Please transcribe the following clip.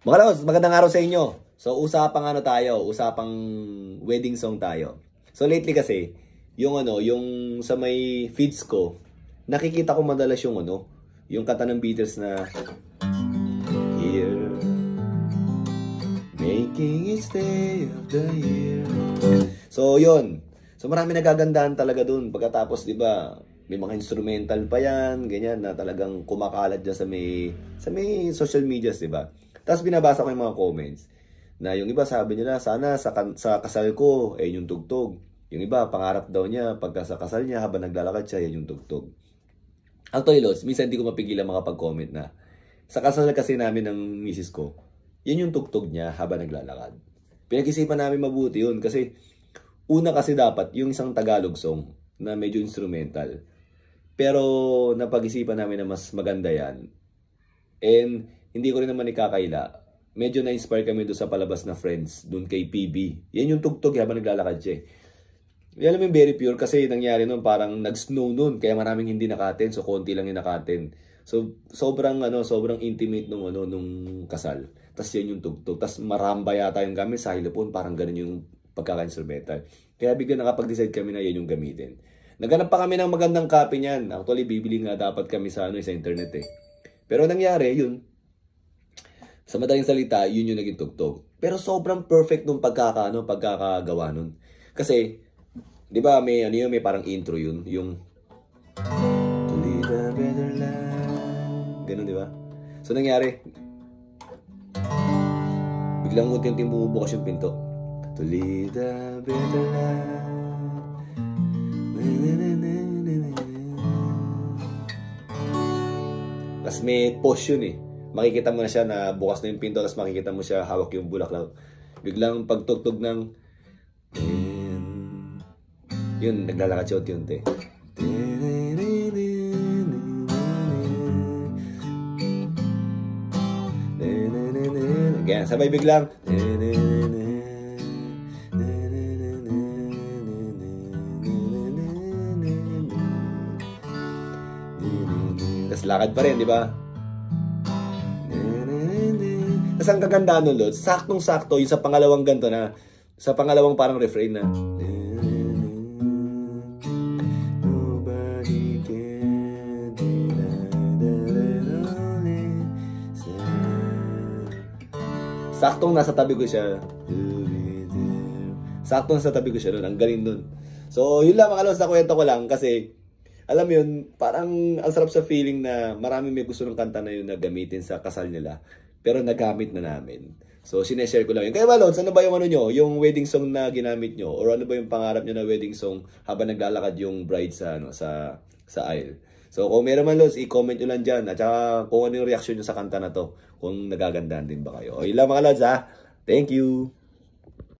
Mga Lods, magandang araw sa inyo. So, usapang ano tayo, usapang wedding song tayo. So, lately kasi, yung sa may feeds ko, nakikita ko madalas yung kanta ng Beatles na Here, making each day of the year. So, yun. So, marami nagagandahan talaga dun. Pagkatapos, di ba, may mga instrumental pa yan, ganyan, na talagang kumakalat dyan sa may social medias, di ba? Tapos binabasa ko yung mga comments na yung iba sabi nila, sana sa kasal ko, yung tugtog. Yung iba, pangarap daw niya, pagka sa kasal niya, habang naglalakad siya, yan yung tugtog. Actually, Lods, minsan hindi ko mapigilan makapag-comment na sa kasal kasi namin ng misis ko, yan yung tugtog niya habang naglalakad. Pinag-isipan namin mabuti yun kasi una kasi dapat yung isang Tagalog song na medyo instrumental. Pero napag-isipan namin na mas maganda yan. And hindi ko rin naman ikakaila. Medyo na-inspire kami doon sa palabas na Friends, doon kay PB. Yan yung tugtog habang naglalakad siya. Alam mo yung very pure kasi nangyari noon parang nag-snow noon kaya maraming hindi nakaten, so konti lang yung nakaten. So sobrang intimate nung kasal. Tas yan yung tugtog. Tas maramba yata yung gamit sa xylophone, parang ganun yung pagkaka-instrumental. Kaya bigla nakapag-decide kami na yan yung gamitin. Naghanap pa kami ng magandang copy niyan. Actually, bibili nga dapat kami sa sa internet eh. Pero nangyari, yun. Sa madaling salita, yun yung naging tugtog. Pero sobrang perfect nung pagkakagawa nun. Kasi, di ba, may parang intro yun. Yung To live a better life. Ganun, di ba? So, nangyari, biglang unti-unti bumubukas yung pinto. To live a better life. Tapos may pause yun eh. Makikita mo na siya na bukas na yung pinto, tapos makikita mo siya hawak yung bulaklak. Biglang pagtugtog ng yun, naglalakad siya unti-unti. Again, sabay biglang tapos lakad pa rin, di ba? Tapos ang kagandaan nun, Lods, saktong-sakto yung sa pangalawang ganto na, sa pangalawang parang refrain na saktong nasa tabi ko siya. Saktong nasa tabi ko siya nun. Ang galing nun. So, yun lang mga Lods, nakwento ko lang kasi alam yun, parang ang sarap sa feeling na marami may gusto ng kanta na yun na gamitin sa kasal nila. Pero nagamit na namin. So, sineshare ko lang yun. Kaya ba, Lods, ano ba yung nyo? Yung wedding song na ginamit nyo? Or ano ba yung pangarap nyo na wedding song habang naglalakad yung bride sa aisle? So, kung meron man, Lods, i-comment nyo lang dyan. At saka kung ano yung reaction nyo sa kanta na to. Kung nagagandaan din ba kayo. O, yun lang mga Lods, ha? Thank you!